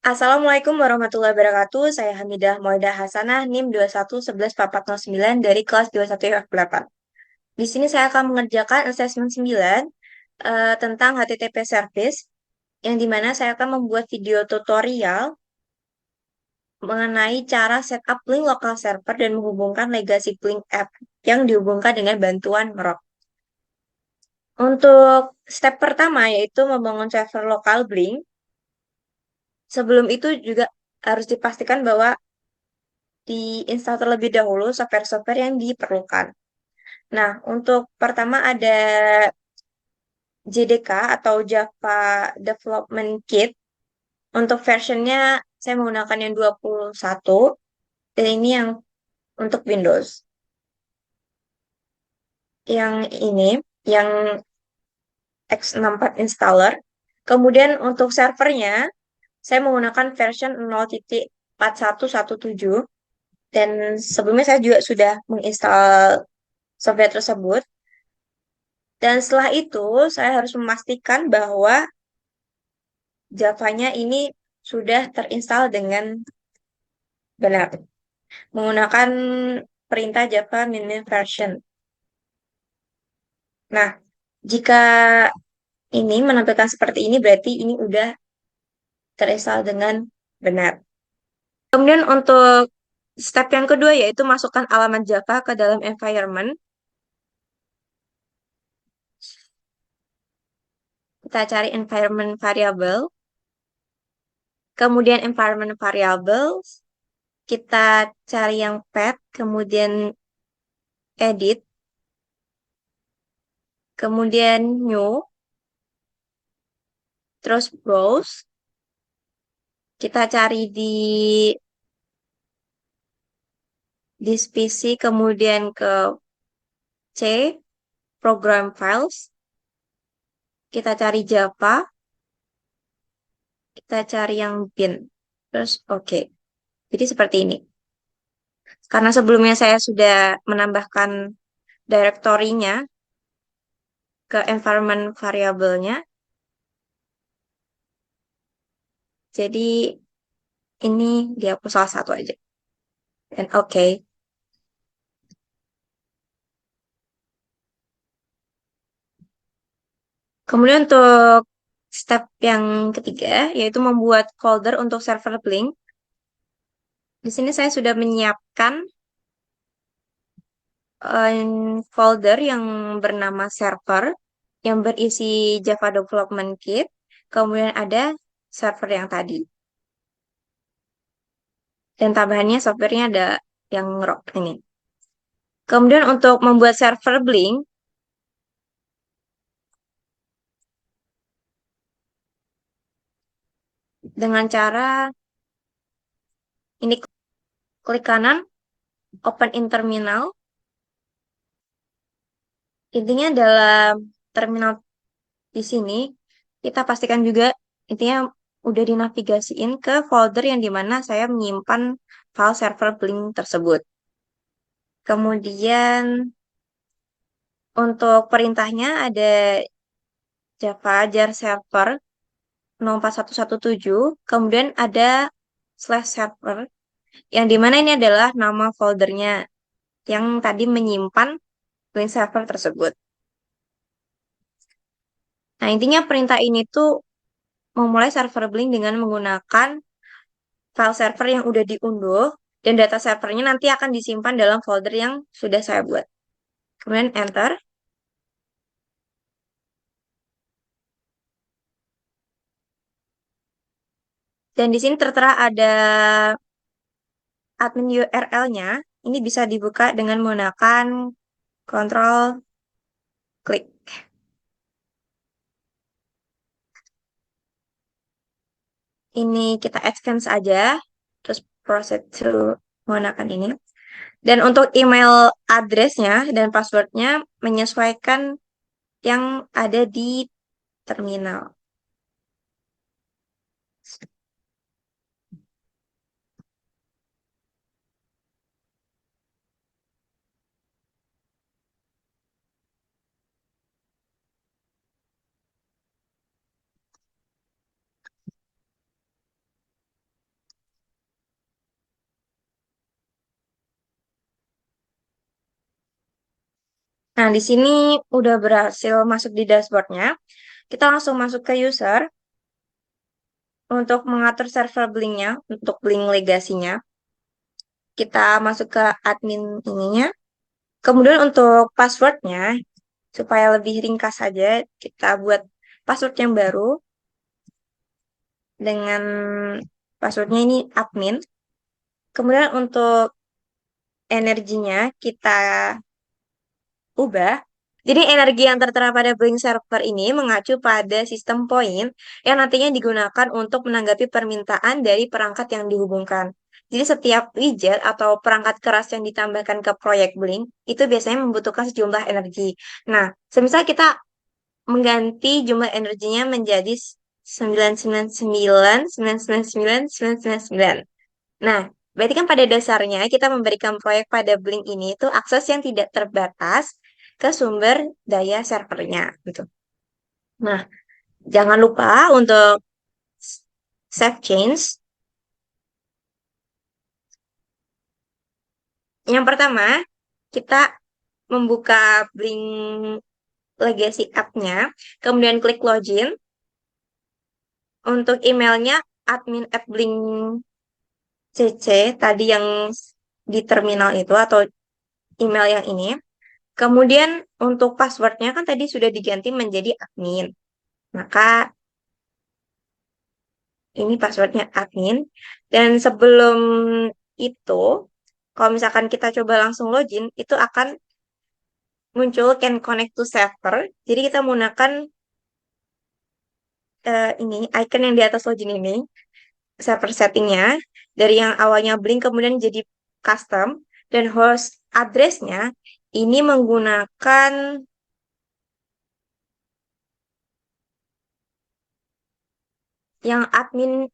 Assalamualaikum warahmatullahi wabarakatuh. Saya Hamidah Moidah Hasanah, NIM 21114409 dari kelas 21F8. Di sini saya akan mengerjakan assessment 9 tentang HTTP service, yang dimana saya akan membuat video tutorial mengenai cara setup link local server dan menghubungkan legacy Blink app yang dihubungkan dengan bantuan Merok. Untuk step pertama yaitu membangun server lokal Blink. Sebelum itu juga harus dipastikan bahwa diinstal terlebih dahulu software-software yang diperlukan. Nah, untuk pertama ada JDK atau Java Development Kit. Untuk versionnya saya menggunakan yang 21 dan ini yang untuk Windows. Yang ini, yang x64 installer. Kemudian untuk servernya, saya menggunakan version 0.4117 dan sebelumnya saya juga sudah menginstal software tersebut. Dan setelah itu, saya harus memastikan bahwa Java-nya ini sudah terinstal dengan benar. Menggunakan perintah Java min version. Nah, jika ini menampilkan seperti ini, berarti ini udah terinstal dengan benar. Kemudian untuk step yang kedua, yaitu masukkan alamat Java ke dalam environment. Kita cari environment variable. Kemudian environment variables, kita cari yang path, kemudian edit, kemudian new, terus browse. Kita cari di PC, kemudian ke C, program files. Kita cari Java, kita cari yang bin. Terus oke. Jadi seperti ini. Karena sebelumnya saya sudah menambahkan direktorinya ke environment variabelnya. Jadi ini dihapus salah satu aja. Dan oke. Kemudian untuk step yang ketiga, yaitu membuat folder untuk server Blink. Di sini saya sudah menyiapkan folder yang bernama server, yang berisi Java Development Kit. Kemudian ada server yang tadi. Dan tambahannya softwarenya ada yang rock ini. Kemudian untuk membuat server Blink, dengan cara ini klik kanan, open in terminal. Intinya dalam terminal di sini, kita pastikan juga intinya udah dinavigasiin ke folder yang dimana saya menyimpan file server Blink tersebut. Kemudian untuk perintahnya ada Java jar server 04117, kemudian ada slash server, yang dimana ini adalah nama foldernya yang tadi menyimpan Blink server tersebut. Nah, intinya perintah ini tuh memulai server Blink dengan menggunakan file server yang udah diunduh, dan data servernya nanti akan disimpan dalam folder yang sudah saya buat. Kemudian enter. Dan di sini tertera ada admin URL-nya. Ini bisa dibuka dengan menggunakan Ctrl klik. Ini kita advance aja, terus proceed to menggunakan ini. Dan untuk email address-nya dan password-nya menyesuaikan yang ada di terminal. Nah, di sini udah berhasil masuk di dashboardnya. Kita langsung masuk ke user untuk mengatur server Blink-nya, untuk Blink legasinya. Kita masuk ke admin ininya. Kemudian untuk passwordnya, supaya lebih ringkas saja, kita buat password yang baru dengan passwordnya ini admin. Kemudian untuk energinya kita ubah. Jadi energi yang tertera pada Blink server ini mengacu pada sistem poin yang nantinya digunakan untuk menanggapi permintaan dari perangkat yang dihubungkan. Jadi setiap widget atau perangkat keras yang ditambahkan ke proyek Blink itu biasanya membutuhkan sejumlah energi. Nah, semisal kita mengganti jumlah energinya menjadi 999,999,999. Nah, berarti kan pada dasarnya kita memberikan proyek pada Blink ini itu akses yang tidak terbatas ke sumber daya servernya gitu. Nah, jangan lupa untuk save change. Yang pertama, kita membuka Blink Legacy app-nya, kemudian klik login. Untuk emailnya admin@blink.cc tadi yang di terminal itu atau email yang ini. Kemudian untuk passwordnya kan tadi sudah diganti menjadi admin. Maka ini passwordnya admin. Dan sebelum itu, kalau misalkan kita coba langsung login, itu akan muncul can connect to server. Jadi kita menggunakan ini icon yang di atas login ini, server settingnya. Dari yang awalnya Blink kemudian jadi custom. Dan host address-nya ini menggunakan yang admin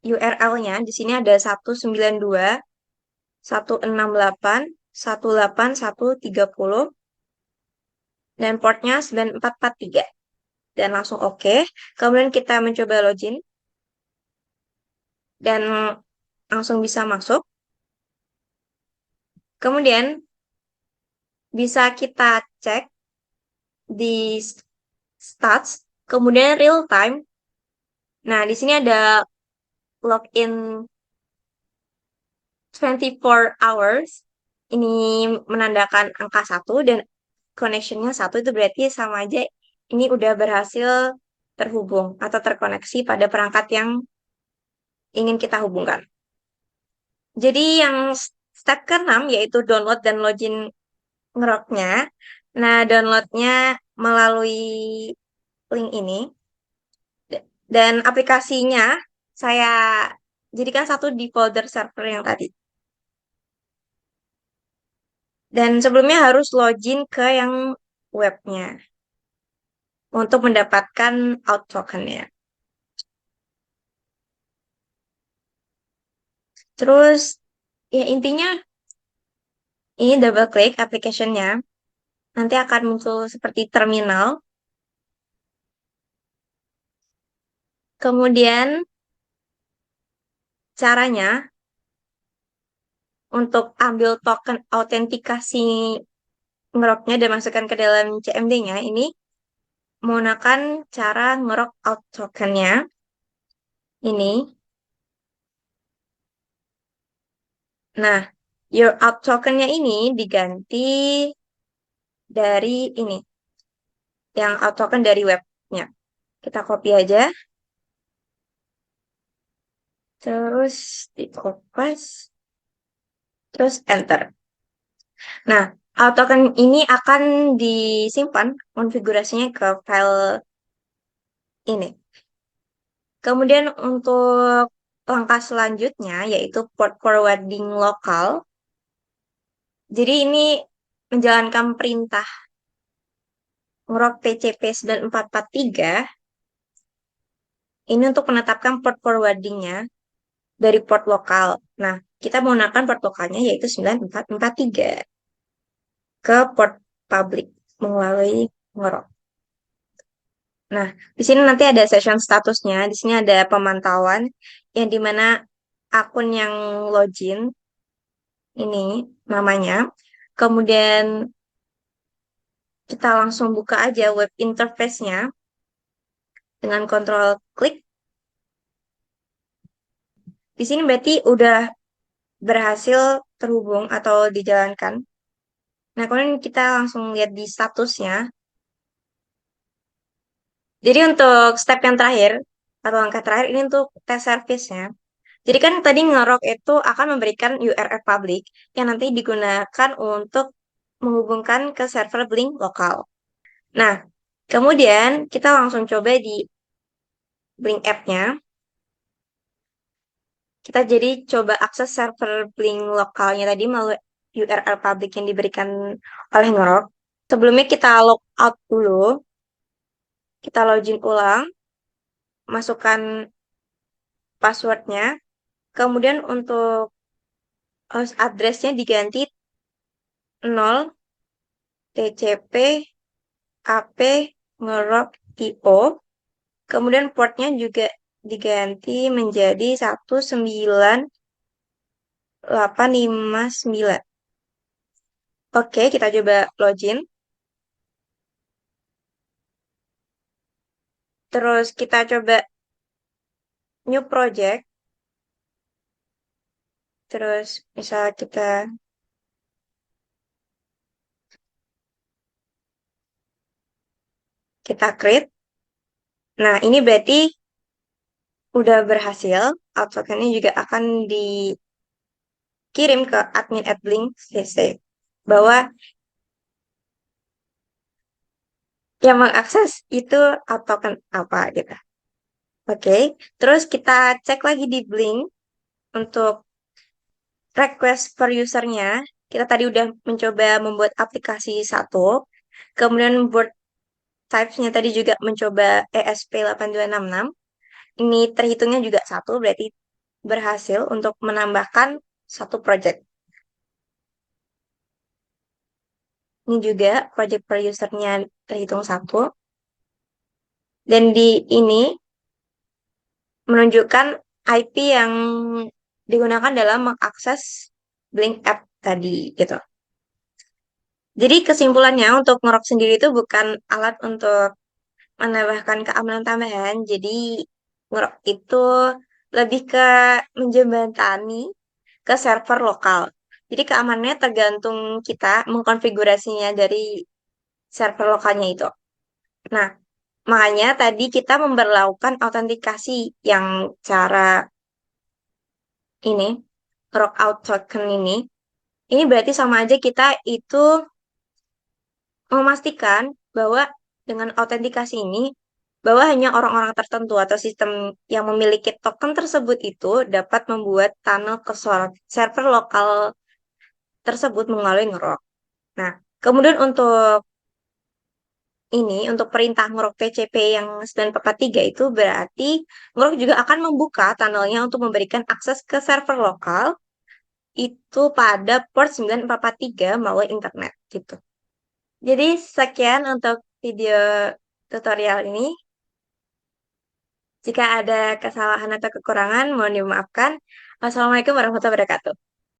URL-nya. Di sini ada 192.168.181.30 dan portnya 9443 dan langsung oke. Kemudian kita mencoba login dan langsung bisa masuk. Kemudian bisa kita cek di stats, kemudian real time. Nah, di sini ada login 24 hours. Ini menandakan angka 1 dan connection-nya 1 itu berarti sama aja ini udah berhasil terhubung atau terkoneksi pada perangkat yang ingin kita hubungkan. Jadi yang step ke-6 yaitu download dan login ngeroknya. Nah, downloadnya melalui link ini. Dan aplikasinya saya jadikan satu di folder server yang tadi. Dan sebelumnya harus login ke yang webnya untuk mendapatkan out token-nya. Terus, ya intinya ini double klik application-nya. Nanti akan muncul seperti terminal. Kemudian caranya untuk ambil token autentikasi ngeroknya dan masukkan ke dalam CMD-nya ini menggunakan cara ngerok out token-nya ini. Nah, your out token-nya ini diganti dari ini, yang out token dari webnya. Kita copy aja, terus di copy, terus enter. Nah, out token ini akan disimpan konfigurasinya ke file ini. Kemudian untuk langkah selanjutnya yaitu port forwarding lokal. Jadi ini menjalankan perintah ngrok PCP 9443 ini untuk menetapkan port forwardingnya dari port lokal. Nah, kita menggunakan port lokalnya yaitu 9443 ke port public melalui ngrok. Nah, di sini nanti ada session statusnya. Di sini ada pemantauan yang dimana akun yang login ini namanya. Kemudian kita langsung buka aja web interface-nya dengan kontrol klik. Di sini berarti udah berhasil terhubung atau dijalankan. Nah, kemudian kita langsung lihat di statusnya. Jadi untuk step yang terakhir, atau langkah terakhir ini untuk tes service-nya. Jadi kan tadi ngerok itu akan memberikan URL public yang nanti digunakan untuk menghubungkan ke server Blink lokal. Nah, kemudian kita langsung coba di Blink app-nya. Kita jadi coba akses server Blink lokalnya tadi melalui URL public yang diberikan oleh ngerok. Sebelumnya kita log out dulu, kita login ulang, masukkan passwordnya, kemudian untuk host address-nya diganti 0 TCP AP ngerok IO, kemudian portnya juga diganti menjadi 19859. Oke, kita coba login. Terus kita coba new project. Terus misal kita create. Nah, ini berarti udah berhasil. Outlook-nya juga akan dikirim ke admin @blink.cc bahwa yang mengakses itu token apa gitu. Oke, terus kita cek lagi di Blink untuk request per usernya. Kita tadi udah mencoba membuat aplikasi satu, kemudian buat types-nya tadi juga mencoba ESP8266. Ini terhitungnya juga satu, berarti berhasil untuk menambahkan satu project. Ini juga project per usernya terhitung satu. Dan di ini menunjukkan IP yang digunakan dalam mengakses Blink app tadi gitu. Jadi kesimpulannya untuk ngerok sendiri itu bukan alat untuk menambahkan keamanan tambahan. Jadi ngerok itu lebih ke menjembatani ke server lokal. Jadi keamanannya tergantung kita mengkonfigurasinya dari server lokalnya itu. Nah, makanya tadi kita memperlakukan autentikasi yang cara ini, out token ini berarti sama aja kita itu memastikan bahwa dengan autentikasi ini, bahwa hanya orang-orang tertentu atau sistem yang memiliki token tersebut itu dapat membuat tunnel ke server lokal tersebut melalui ngerok. Nah, kemudian untuk perintah ngerok TCP yang 943 itu berarti ngerok juga akan membuka tunnelnya untuk memberikan akses ke server lokal itu pada port 9443 melalui internet gitu. Jadi sekian untuk video tutorial ini. Jika ada kesalahan atau kekurangan, mohon dimaafkan. Wassalamualaikum warahmatullahi wabarakatuh.